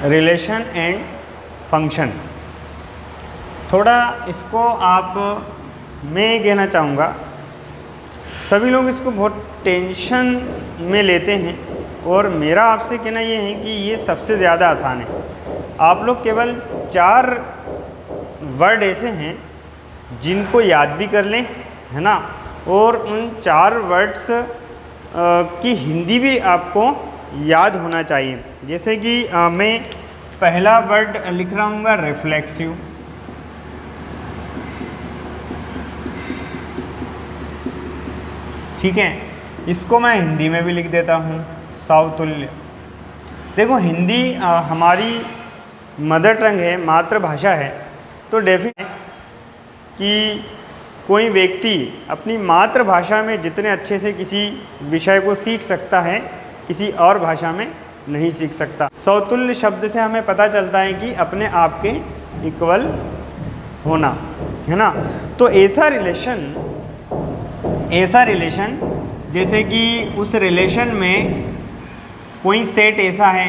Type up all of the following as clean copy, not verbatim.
Relation and function. थोड़ा इसको आप, मैं ये कहना चाहूँगा, सभी लोग इसको बहुत टेंशन में लेते हैं और मेरा आपसे कहना ये है कि ये सबसे ज़्यादा आसान है। आप लोग केवल 4 वर्ड ऐसे हैं जिनको याद भी कर लें, है ना, और उन 4 वर्ड्स की हिंदी भी आपको याद होना चाहिए। जैसे कि मैं पहला वर्ड लिख रहा हूँ रिफ्लेक्सिव, ठीक है। इसको मैं हिंदी में भी लिख देता हूँ सावतुल्य। देखो हिंदी हमारी मदर टंग है, मातृभाषा है, तो डेफिनेट कि कोई व्यक्ति अपनी मातृभाषा में जितने अच्छे से किसी विषय को सीख सकता है, किसी और भाषा में नहीं सीख सकता। सौतुल्य शब्द से हमें पता चलता है कि अपने आप के इक्वल होना, है ना। तो ऐसा रिलेशन जैसे कि उस रिलेशन में कोई सेट ऐसा है,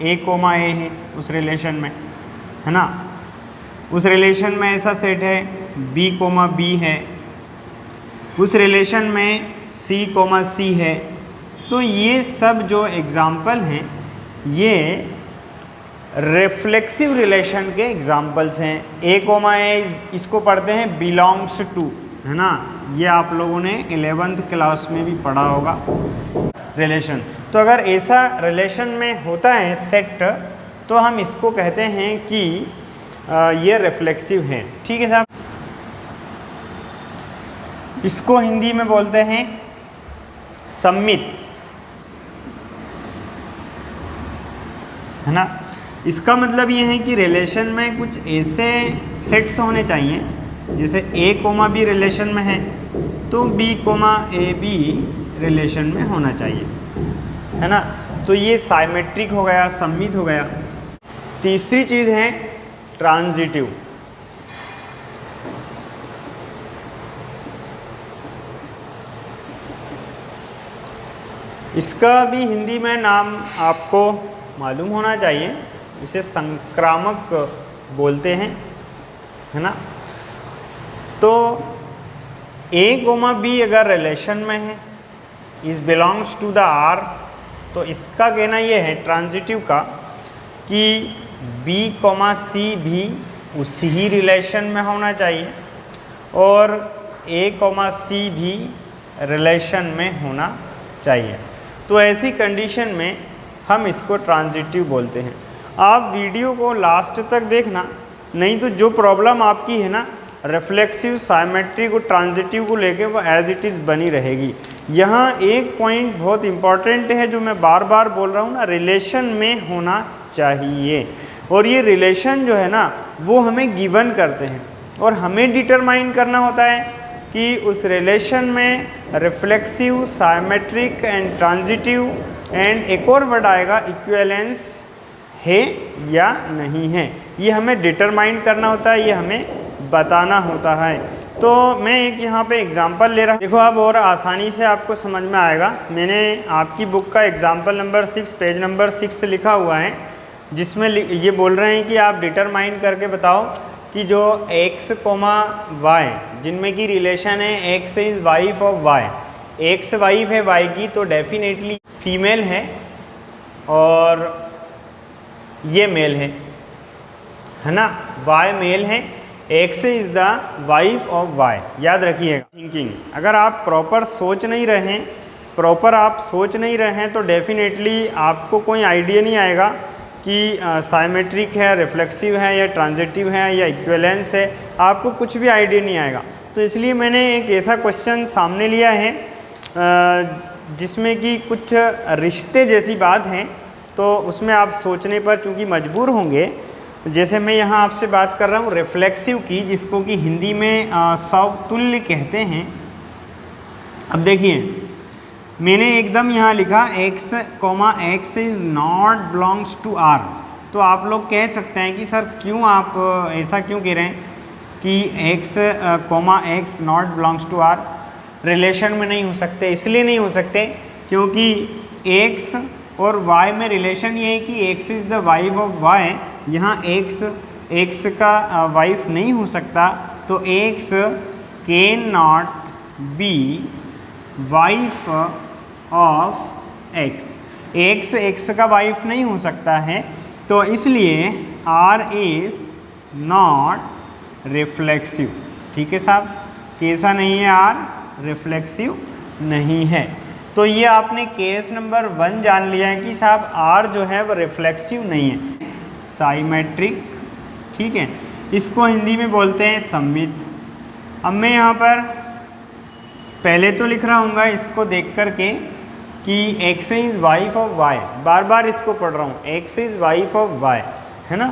A, A है उस रिलेशन में, है ना। उस रिलेशन में ऐसा सेट है B, B है, उस रिलेशन में C, C है। तो ये सब जो एग्जाम्पल हैं ये रिफ्लेक्सिव रिलेशन के एग्जाम्पल्स हैं। A, A इसको पढ़ते हैं बिलोंग्स टू, है ना। ये आप लोगों ने 11th क्लास में भी पढ़ा होगा रिलेशन। तो अगर ऐसा रिलेशन में होता है सेट, तो हम इसको कहते हैं कि ये रिफ्लेक्सिव है, ठीक है साहब। इसको हिंदी में बोलते हैं सम्मित, है ना। इसका मतलब ये है कि रिलेशन में कुछ ऐसे सेट्स होने चाहिए, जैसे A, B रिलेशन में है तो B, A, B रिलेशन में होना चाहिए, है ना। तो ये साइमेट्रिक हो गया, सम्मित हो गया। तीसरी चीज़ है ट्रांजिटिव। इसका भी हिंदी में नाम आपको मालूम होना चाहिए, इसे संक्रामक बोलते हैं, है ना। तो A, B अगर रिलेशन में है, is belongs to the R, तो इसका कहना ये है ट्रांजिटिव का कि B, C भी उसी ही रिलेशन में होना चाहिए और A, C भी रिलेशन में होना चाहिए। तो ऐसी कंडीशन में हम इसको ट्रांजिटिव बोलते हैं। आप वीडियो को लास्ट तक देखना, नहीं तो जो प्रॉब्लम आपकी है ना रिफ्लेक्सिव, साइमेट्रिक और ट्रांजिटिव को लेके वो एज इट इज़ बनी रहेगी। यहाँ एक पॉइंट बहुत इंपॉर्टेंट है जो मैं बार बार बोल रहा हूँ ना, रिलेशन में होना चाहिए। और ये रिलेशन जो है ना वो हमें गिवन करते हैं और हमें डिटरमाइन करना होता है कि उस रिलेशन में reflexive, symmetric and transitive and एक और वर्ड आएगा इक्विवेलेंस है या नहीं है। ये हमें डिटरमाइन करना होता है, ये हमें बताना होता है। तो मैं एक यहाँ पे एग्जांपल ले रहा हूँ, देखो अब और आसानी से आपको समझ में आएगा। मैंने आपकी बुक का एग्जांपल नंबर 6 पेज नंबर 6 से लिखा हुआ है, जिसमें ये बोल रहे हैं कि आप डिटरमाइन करके बताओ कि जो x, y जिनमें की रिलेशन है x is wife of y, x wife है y की तो डेफिनेटली फीमेल है और ये मेल है ना। y मेल है, x is the wife of y। याद रखिएगा थिंकिंग। अगर आप प्रॉपर सोच नहीं रहे हैं तो डेफिनेटली आपको कोई आइडिया नहीं आएगा कि साइमेट्रिक है, रिफ्लेक्सिव है या ट्रांजिटिव है या इक्विवेलेंस है, आपको कुछ भी आइडिया नहीं आएगा। तो इसलिए मैंने एक ऐसा क्वेश्चन सामने लिया है जिसमें कि कुछ रिश्ते जैसी बात है, तो उसमें आप सोचने पर चूँकि मजबूर होंगे। जैसे मैं यहाँ आपसे बात कर रहा हूँ रिफ्लेक्सिव की, जिसको कि हिंदी में समतुल्य कहते हैं। अब देखिए मैंने एकदम यहाँ लिखा x, is not belongs to R। तो आप लोग कह सकते हैं कि सर क्यों आप ऐसा क्यों कह रहे हैं कि x, not belongs to R relation में नहीं हो सकते। इसलिए नहीं हो सकते क्योंकि x और y में रिलेशन ये है कि x is the wife of y, यहाँ x का वाइफ नहीं हो सकता, तो x can not be wife of x का वाइफ नहीं हो सकता है, तो इसलिए R इज़ नॉट रिफ्लेक्सिव। ठीक है साहब, कैसा नहीं है R, रिफ्लेक्सिव नहीं है। तो ये आपने केस नंबर 1 जान लिया है कि साहब R जो है वो रिफ्लेक्सिव नहीं है, साइमेट्रिक। ठीक है, इसको हिंदी में बोलते हैं सममित। अब मैं यहाँ पर पहले तो लिख रहा हूँगा इसको देख करके कि x is wife of y, बार बार इसको पढ़ रहा हूँ, x is wife of y, है ना।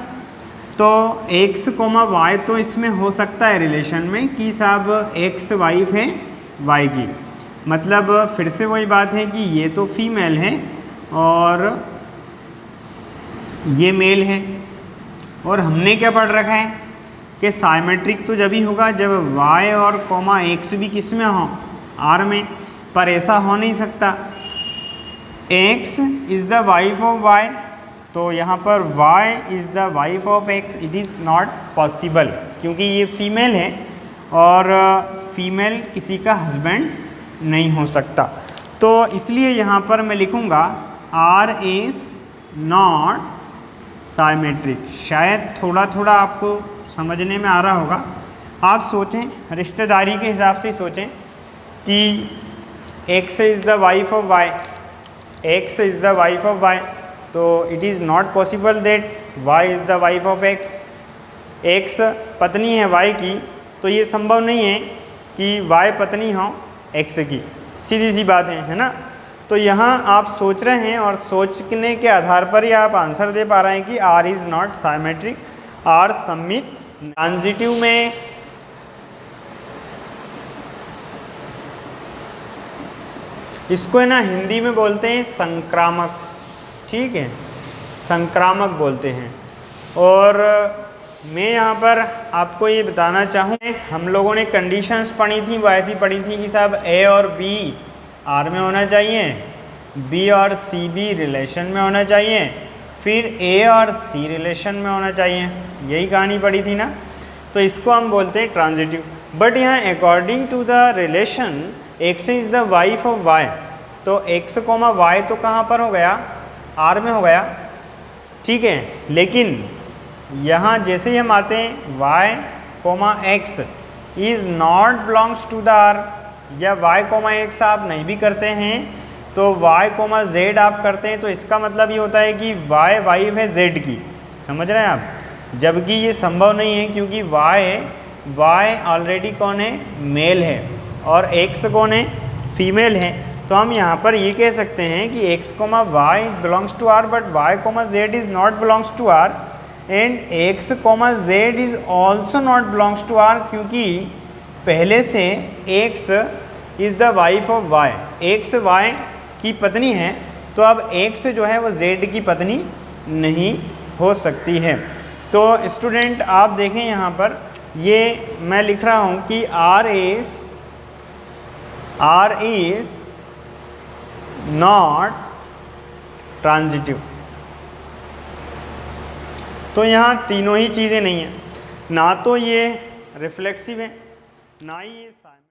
तो x, y तो इसमें हो सकता है रिलेशन में कि साहब x वाइफ है y की, मतलब फिर से वही बात है कि ये तो फीमेल है और ये मेल है। और हमने क्या पढ़ रखा है कि साइमेट्रिक तो जब ही होगा जब y और x भी किस में हो, R में, पर ऐसा हो नहीं सकता। x is the wife of y, तो यहाँ पर y is the wife of x, it is not possible, क्योंकि ये फीमेल है और फीमेल किसी का हस्बैंड नहीं हो सकता। तो इसलिए यहाँ पर मैं लिखूँगा R इज़ नॉट साइमेट्रिक। शायद थोड़ा थोड़ा आपको समझने में आ रहा होगा। आप सोचें, रिश्तेदारी के हिसाब से सोचें कि x is the wife of y, x is the wife of y, तो it is not possible that y is the wife of x। x पत्नी है y की, तो ये संभव नहीं है कि y पत्नी हो x की, सीधी सी बात है ना। तो यहाँ आप सोच रहे हैं और सोचने के आधार पर ही आप आंसर दे पा रहे हैं कि R is not symmetric, R सममित। ट्रांजिटिव में इसको है ना हिंदी में बोलते हैं संक्रामक। ठीक है, संक्रामक बोलते हैं। और मैं यहाँ पर आपको ये बताना चाहूँ, हम लोगों ने कंडीशंस पढ़ी थी, वो ऐसी पढ़ी थी कि साहब A और B R में होना चाहिए, B और C भी रिलेशन में होना चाहिए, फिर A और C रिलेशन में होना चाहिए। यही कहानी पढ़ी थी ना। तो इसको हम बोलते हैं ट्रांजिटिव। बट यहाँ according to the relation x is the wife of y, तो x, y तो कहाँ पर हो गया, R में हो गया। ठीक है, लेकिन यहाँ जैसे ही हम आते हैं y, x is not belongs to the R, या y, x आप नहीं भी करते हैं तो y, z आप करते हैं, तो इसका मतलब ये होता है कि y वाइफ है z की। समझ रहे हैं आप, जबकि ये संभव नहीं है, क्योंकि y ऑलरेडी कौन है, मेल है, और x कौन है, फीमेल है। तो हम यहाँ पर ये कह सकते हैं कि x, y belongs to R, but y, z is not belongs to R, and x, z is also not belongs to R, क्योंकि पहले से x is the wife of y, x y की पत्नी है, तो अब x जो है वो z की पत्नी नहीं हो सकती है। तो स्टूडेंट आप देखें यहाँ पर, ये मैं लिख रहा हूँ कि R इज़ नॉट ट्रांजिटिव। तो यहाँ तीनों ही चीज़ें नहीं हैं, ना तो ये रिफ्लेक्सिव है, ना ही ये